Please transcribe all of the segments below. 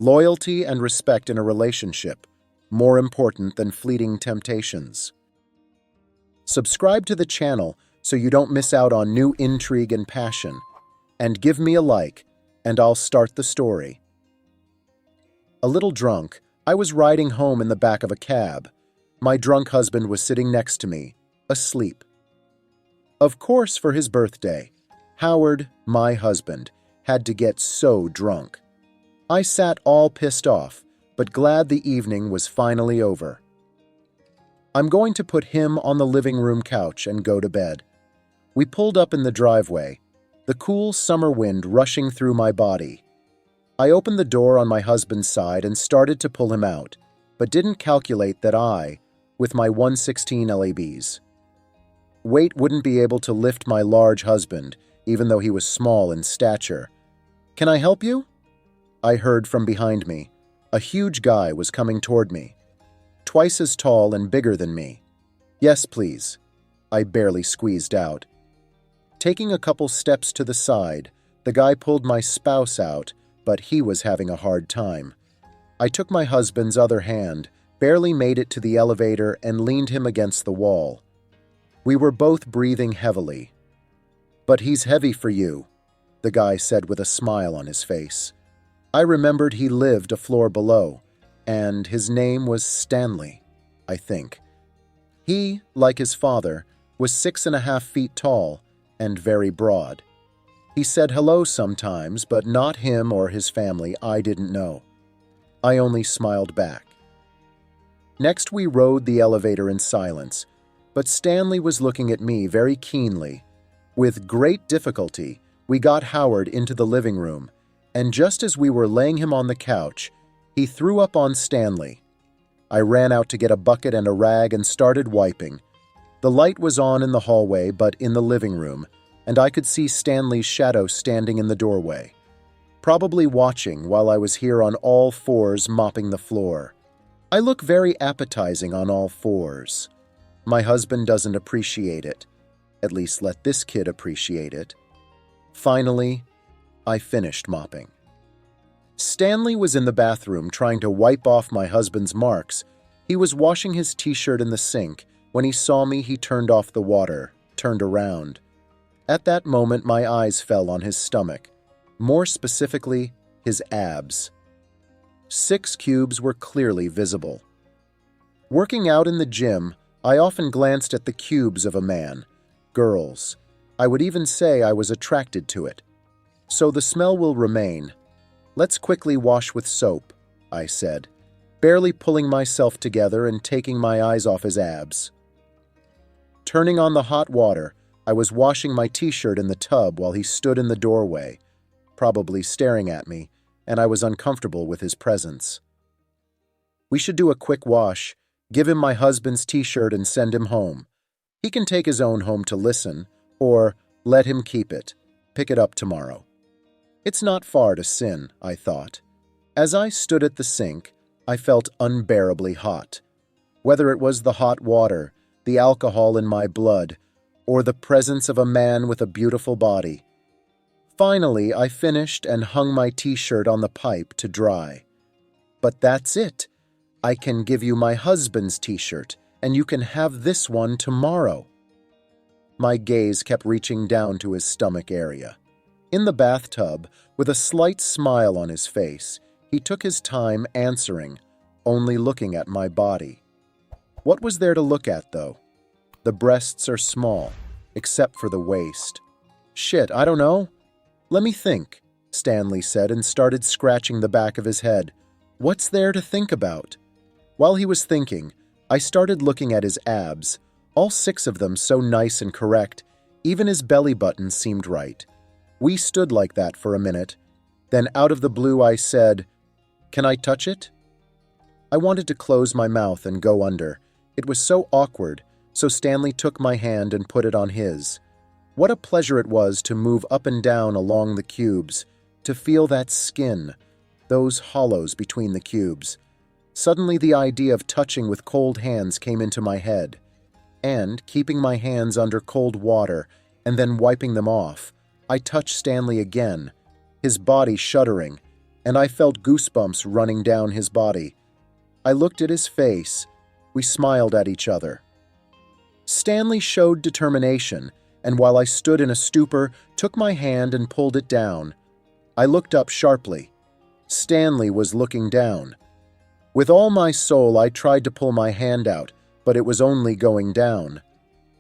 Loyalty and respect in a relationship, more important than fleeting temptations. Subscribe to the channel so you don't miss out on new intrigue and passion. And give me a like, and I'll start the story. A little drunk, I was riding home in the back of a cab. My drunk husband was sitting next to me, asleep. Of course, for his birthday, Howard, my husband, had to get so drunk. I sat all pissed off, but glad the evening was finally over. I'm going to put him on the living room couch and go to bed. We pulled up in the driveway, the cool summer wind rushing through my body. I opened the door on my husband's side and started to pull him out, but didn't calculate that I, with my 116 lbs, weight wouldn't be able to lift my large husband, even though he was small in stature. "Can I help you?" I heard from behind me. A huge guy was coming toward me, twice as tall and bigger than me. "Yes, please," I barely squeezed out. Taking a couple steps to the side, the guy pulled my spouse out, but he was having a hard time. I took my husband's other hand, barely made it to the elevator, and leaned him against the wall. We were both breathing heavily. "But he's heavy for you," the guy said with a smile on his face. I remembered he lived a floor below, and his name was Stanley, I think. He, like his father, was 6.5 feet tall and very broad. He said hello sometimes, but not him or his family, I didn't know. I only smiled back. Next, we rode the elevator in silence, but Stanley was looking at me very keenly. With great difficulty, we got Howard into the living room, and just as we were laying him on the couch, he threw up on Stanley. I ran out to get a bucket and a rag and started wiping. The light was on in the hallway, but in the living room, and I could see Stanley's shadow standing in the doorway, probably watching while I was here on all fours mopping the floor. I look very appetizing on all fours. My husband doesn't appreciate it. At least let this kid appreciate it. Finally, I finished mopping. Stanley was in the bathroom trying to wipe off my husband's marks. He was washing his t-shirt in the sink. When he saw me, he turned off the water, turned around. At that moment, my eyes fell on his stomach, more specifically, his abs. 6 cubes were clearly visible. Working out in the gym, I often glanced at the cubes of a man, girls. I would even say I was attracted to it. "So the smell will remain. Let's quickly wash with soap," I said, barely pulling myself together and taking my eyes off his abs. Turning on the hot water, I was washing my t-shirt in the tub while he stood in the doorway, probably staring at me, and I was uncomfortable with his presence. "We should do a quick wash, give him my husband's t-shirt and send him home. He can take his own home to listen, or let him keep it, pick it up tomorrow." It's not far to sin, I thought. As I stood at the sink, I felt unbearably hot. Whether it was the hot water, the alcohol in my blood, or the presence of a man with a beautiful body. Finally, I finished and hung my t-shirt on the pipe to dry. "But that's it. I can give you my husband's t-shirt, and you can have this one tomorrow." My gaze kept reaching down to his stomach area. In the bathtub, with a slight smile on his face, he took his time answering, only looking at my body. What was there to look at, though? The breasts are small, except for the waist. "Shit, I don't know. Let me think," Stanley said and started scratching the back of his head. "What's there to think about?" While he was thinking, I started looking at his abs, all 6 of them so nice and correct, even his belly button seemed right. We stood like that for a minute. Then out of the blue I said, "Can I touch it?" I wanted to close my mouth and go under. It was so awkward, so Stanley took my hand and put it on his. What a pleasure it was to move up and down along the cubes, to feel that skin, those hollows between the cubes. Suddenly the idea of touching with cold hands came into my head, and, keeping my hands under cold water and then wiping them off, I touched Stanley again, his body shuddering, and I felt goosebumps running down his body. I looked at his face. We smiled at each other. Stanley showed determination, and while I stood in a stupor, took my hand and pulled it down. I looked up sharply. Stanley was looking down. With all my soul, I tried to pull my hand out, but it was only going down.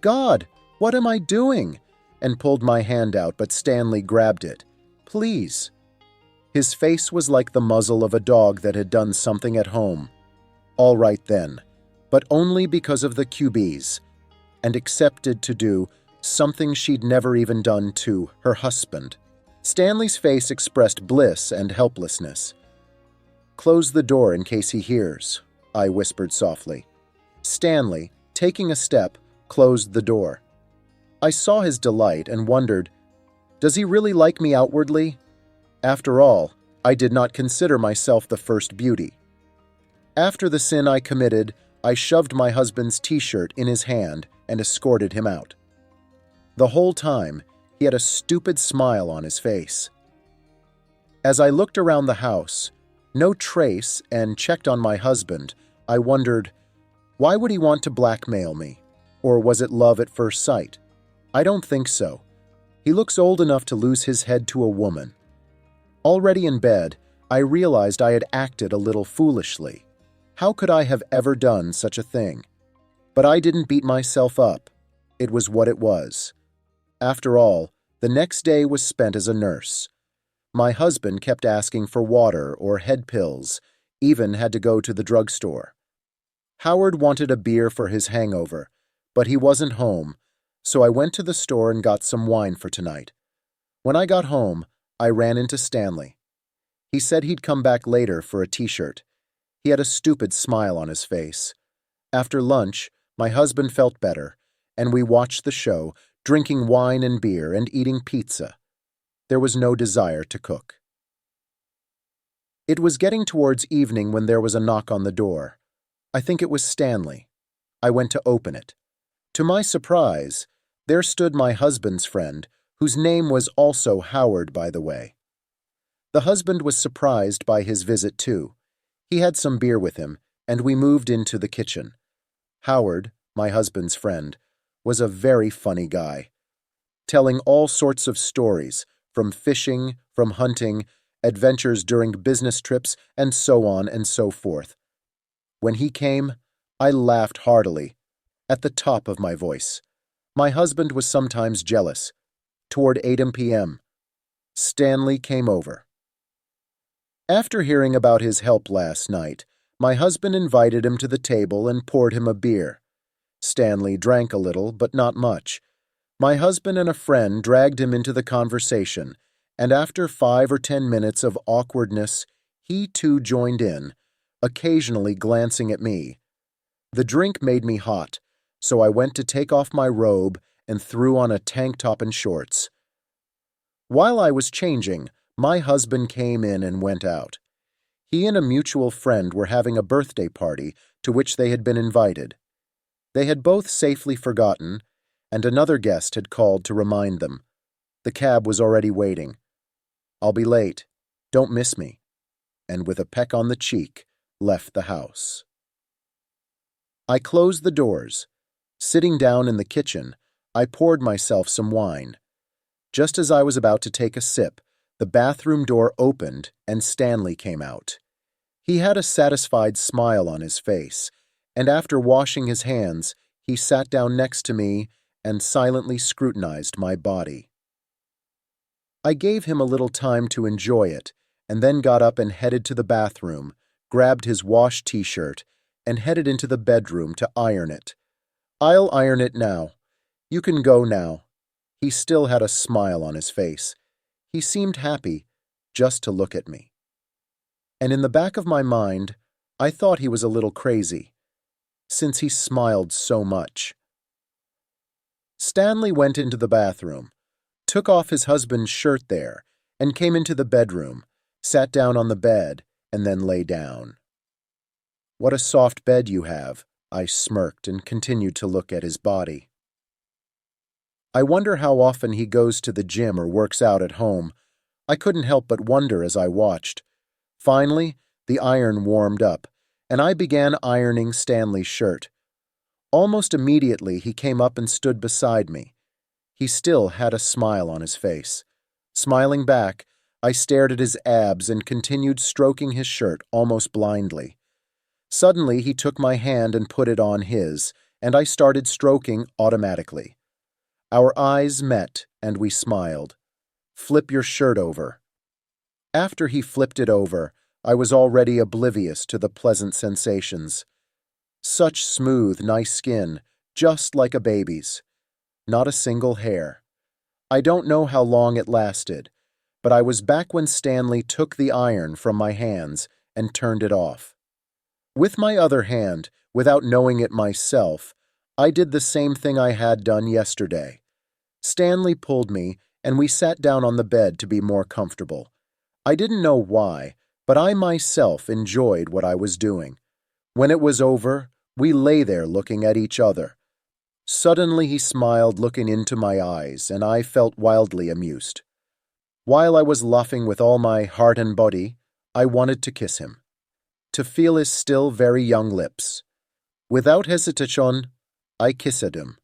"God, what am I doing?" and pulled my hand out, but Stanley grabbed it. "Please." His face was like the muzzle of a dog that had done something at home. All right then, but only because of the QBs, and accepted to do something she'd never even done to her husband. Stanley's face expressed bliss and helplessness. "Close the door in case he hears," I whispered softly. Stanley, taking a step, closed the door. I saw his delight and wondered, does he really like me outwardly? After all, I did not consider myself the first beauty. After the sin I committed, I shoved my husband's t-shirt in his hand and escorted him out. The whole time, he had a stupid smile on his face. As I looked around the house, no trace, and checked on my husband, I wondered, why would he want to blackmail me? Or was it love at first sight? I don't think so. He looks old enough to lose his head to a woman. Already in bed, I realized I had acted a little foolishly. How could I have ever done such a thing? But I didn't beat myself up. It was what it was. After all, the next day was spent as a nurse. My husband kept asking for water or head pills, even had to go to the drugstore. Howard wanted a beer for his hangover, but he wasn't home, so I went to the store and got some wine for tonight. When I got home, I ran into Stanley. He said he'd come back later for a t-shirt. He had a stupid smile on his face. After lunch, my husband felt better, and we watched the show, drinking wine and beer and eating pizza. There was no desire to cook. It was getting towards evening when there was a knock on the door. I think it was Stanley. I went to open it. To my surprise, there stood my husband's friend, whose name was also Howard, by the way. The husband was surprised by his visit, too. He had some beer with him, and we moved into the kitchen. Howard, my husband's friend, was a very funny guy, telling all sorts of stories, from fishing, from hunting, adventures during business trips, and so on and so forth. When he came, I laughed heartily, at the top of my voice. My husband was sometimes jealous. Toward 8 p.m., Stanley came over. After hearing about his help last night, my husband invited him to the table and poured him a beer. Stanley drank a little, but not much. My husband and a friend dragged him into the conversation, and after 5 or 10 minutes of awkwardness, he too joined in, occasionally glancing at me. The drink made me hot, so I went to take off my robe and threw on a tank top and shorts. While I was changing, my husband came in and went out. He and a mutual friend were having a birthday party to which they had been invited. They had both safely forgotten, and another guest had called to remind them. The cab was already waiting. "I'll be late. Don't miss me," and with a peck on the cheek, left the house. I closed the doors. Sitting down in the kitchen, I poured myself some wine. Just as I was about to take a sip, the bathroom door opened and Stanley came out. He had a satisfied smile on his face, and after washing his hands, he sat down next to me and silently scrutinized my body. I gave him a little time to enjoy it, and then got up and headed to the bathroom, grabbed his washed t-shirt, and headed into the bedroom to iron it. "I'll iron it now. You can go now." He still had a smile on his face. He seemed happy just to look at me. And in the back of my mind, I thought he was a little crazy, since he smiled so much. Stanley went into the bathroom, took off his husband's shirt there, and came into the bedroom, sat down on the bed, and then lay down. "What a soft bed you have," I smirked and continued to look at his body. I wonder how often he goes to the gym or works out at home. I couldn't help but wonder as I watched. Finally, the iron warmed up, and I began ironing Stanley's shirt. Almost immediately, he came up and stood beside me. He still had a smile on his face. Smiling back, I stared at his abs and continued stroking his shirt almost blindly. Suddenly, he took my hand and put it on his, and I started stroking automatically. Our eyes met, and we smiled. "Flip your shirt over." After he flipped it over, I was already oblivious to the pleasant sensations. Such smooth, nice skin, just like a baby's. Not a single hair. I don't know how long it lasted, but I was back when Stanley took the iron from my hands and turned it off. With my other hand, without knowing it myself, I did the same thing I had done yesterday. Stanley pulled me, and we sat down on the bed to be more comfortable. I didn't know why, but I myself enjoyed what I was doing. When it was over, we lay there looking at each other. Suddenly he smiled, looking into my eyes, and I felt wildly amused. While I was laughing with all my heart and body, I wanted to kiss him, to feel his still very young lips. Without hesitation, I kissed him.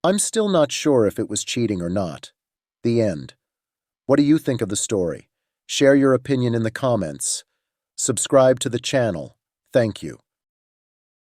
I'm still not sure if it was cheating or not. The end. What do you think of the story? Share your opinion in the comments. Subscribe to the channel. Thank you.